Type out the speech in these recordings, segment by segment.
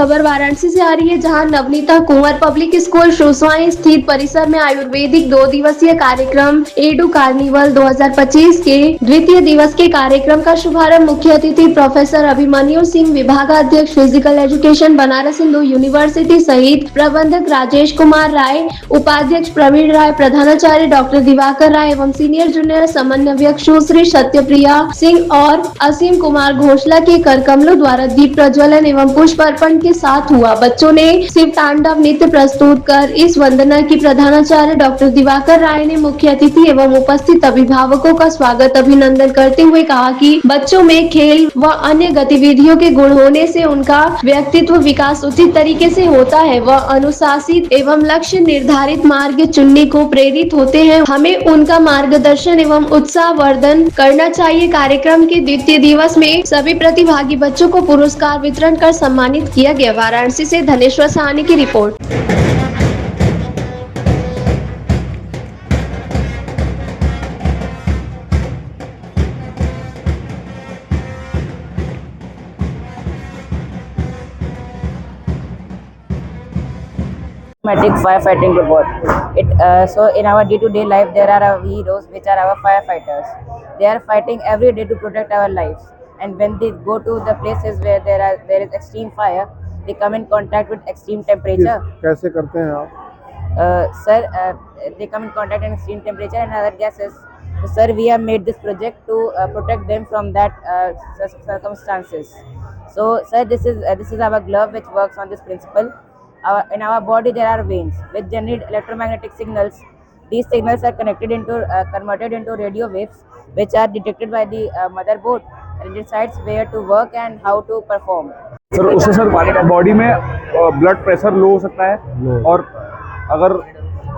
खबर वाराणसी से आ रही है, जहां नवनीता कुंवर पब्लिक स्कूल सुसवाई स्थित परिसर में आयुर्वेदिक 2 दिवसीय कार्यक्रम एडू कार्निवल 2025 के द्वितीय दिवस के कार्यक्रम का शुभारंभ मुख्य अतिथि प्रोफेसर अभिमन्यु सिंह, विभागाध्यक्ष physical education Banaras Hindu university सहित प्रबंधक राजेश कुमार राय, उपाध्यक्ष प्रवीण राय, प्रधानाचार्य डॉक्टर दिवाकर राय एवं सीनियर जूनियर समन्वयक सुश्री सत्यप्रिया सिंह और असीम कुमार घोषला के कर कमलों द्वारा दीप प्रज्वलन एवं पुष्प अर्पण के साथ हुआ। बच्चों ने शिव तांडव नृत्य प्रस्तुत कर इस वंदना की। प्रधानाचार्य डॉक्टर दिवाकर राय ने मुख्य अतिथि एवं उपस्थित अभिभावकों का स्वागत अभिनंदन करते हुए कहा कि बच्चों में खेल व अन्य गतिविधियों के गुण होने से उनका व्यक्तित्व विकास उचित तरीके से होता है व अनुशासित एवं लक्ष्य निर्धारित मार्ग चुनने को प्रेरित होते हैं। हमें उनका मार्गदर्शन एवं उत्साहवर्धन करना चाहिए। कार्यक्रम के द्वितीय दिवस में सभी प्रतिभागी बच्चों को पुरस्कार वितरण कर सम्मानित किया गया। वाराणसी से धनेश्वर साहनी की report. Automatic firefighting robot. So in our day-to-day life, there are our heroes, which are our firefighters. They are fighting every day to protect our lives. And when they go to the places where there is extreme fire, they come in contact with extreme temperature. कैसे करते हैं आप? Sir, they come in contact with extreme temperature and other gases. So, sir, we have made this project to protect them from that circumstances. So, sir, this is our glove which works on this principle. In our body there are veins which generate electromagnetic signals. These signals are converted into radio waves, which are detected by the motherboard, and it decides where to work and how to perform. Sir उससे sir body में blood pressure low हो सकता है और अगर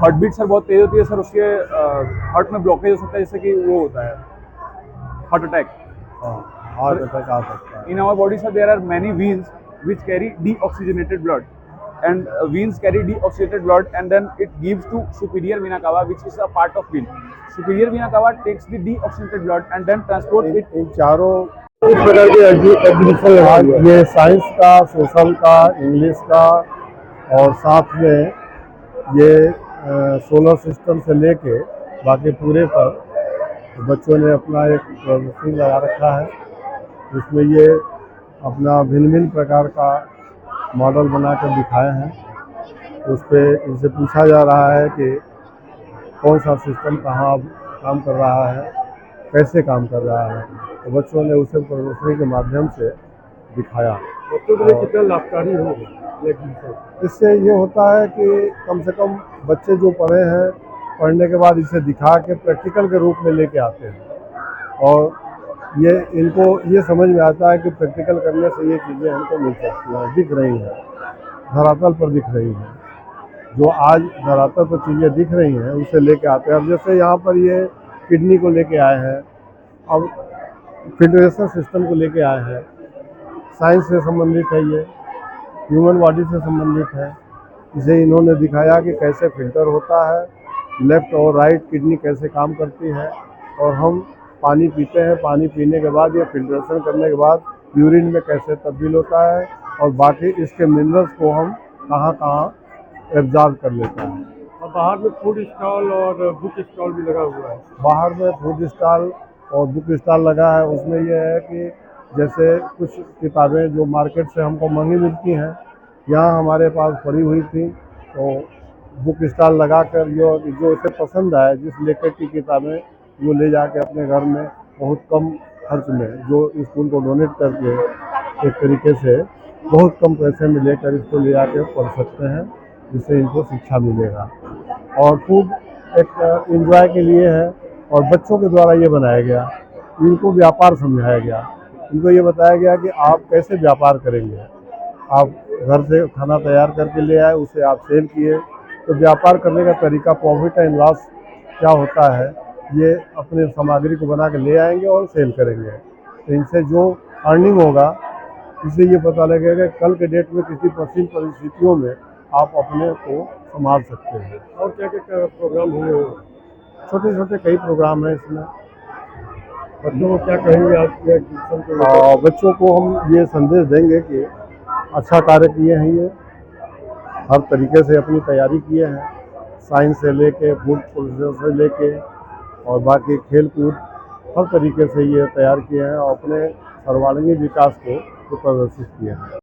heart beat sir बहुत तेज होती है सर, उसके हार्ट में ब्लॉकेज हो सकता है, जिससे कि वो होता है हार्ट अटैक। हार्ट अटैक आ सकता है। In our body sir there are many veins which carry deoxygenated blood, and veins carry deoxygenated blood, and then it gives to superior vena cava, which is a part of vein. Superior vena cava takes the deoxygenated blood and then transports it। इन चारों इस प्रकार के exhibition लगा हुआ है। ये science का, social का, इंग्लिश का और साथ में ये सोलर सिस्टम से लेके बाकी पूरे पर बच्चों ने अपना एक प्रदर्शनी लगा रखा है, जिसमें ये अपना भिन्न भिन्न प्रकार का मॉडल बनाकर दिखाए हैं। उस पर इनसे पूछा जा रहा है कि कौन सा सिस्टम कहाँ काम कर रहा है, कैसे काम कर रहा है, तो बच्चों ने उसे प्रदर्शनी के माध्यम से दिखाया। बच्चों के लिए कितना लाभकारी होगा? इससे ये होता है कि कम से कम बच्चे जो पढ़े हैं, पढ़ने के बाद इसे दिखा के प्रैक्टिकल के रूप में लेके आते हैं और ये इनको ये समझ में आता है कि प्रैक्टिकल करने से ये चीज़ें हमको मिल सकती हैं, दिख रही हैं, धरातल पर दिख रही हैं। जो आज धरातल पर चीज़ें दिख रही हैं उसे लेके आते हैं। अब जैसे यहाँ पर ये किडनी को लेके आए हैं, अब फिल्ट्रेशन सिस्टम को लेके आए हैं। साइंस से संबंधित है, ये ह्यूमन बॉडी से संबंधित है। इसे इन्होंने दिखाया कि कैसे फिल्टर होता है, लेफ़्ट और राइट किडनी कैसे काम करती है, और हम पानी पीते हैं, पानी पीने के बाद या फिल्ट्रेशन करने के बाद यूरिन में कैसे तब्दील होता है, और बाकी इसके मिनरल्स को हम कहाँ कहाँ एब्जॉर्ब कर लेता है। और बाहर में फूड स्टॉल और बुक स्टॉल भी लगा हुआ है। बाहर में फूड स्टॉल और बुक स्टॉल लगा है। उसमें यह है कि जैसे कुछ किताबें जो मार्केट से हमको महंगी मिलती हैं, यहाँ हमारे पास पड़ी हुई थी, तो बुक स्टॉल लगा कर जो इसे पसंद आए, जिस लेखक की किताबें, वो ले जाके अपने घर में बहुत कम खर्च में, जो स्कूल को डोनेट करके एक तरीके से बहुत कम पैसे में लेकर इसको ले जाके पढ़ सकते हैं, जिससे इनको शिक्षा मिलेगा। और खूब एक एंजॉय के लिए है, और बच्चों के द्वारा ये बनाया गया। इनको व्यापार समझाया गया, इनको ये बताया गया कि आप कैसे व्यापार करेंगे। आप घर से खाना तैयार करके ले आए, उसे आप सेल किए, तो व्यापार करने का तरीका, प्रॉफिट एंड लॉस क्या होता है, ये अपने सामग्री को बना के ले आएंगे और सेल करेंगे। तो इनसे जो अर्निंग होगा, इससे ये पता लगेगा कि कल के डेट में किसी कठिन परिस्थितियों में आप अपने को संभाल सकते हैं। और क्या क्या प्रोग्राम हुए? छोटे छोटे कई प्रोग्राम हैं इसमें। बच्चों को क्या कहेंगे आप के एग्जीबिशन को? बच्चों को हम ये संदेश देंगे कि अच्छा कार्य किए हैं। ये हर तरीके से अपनी तैयारी किए हैं, साइंस से लेके फूड प्रोसेस से लेके और बाकी खेल कूद हर तरीके से ये तैयार किए हैं और अपने सर्वांगीण विकास को प्रदर्शित किए हैं।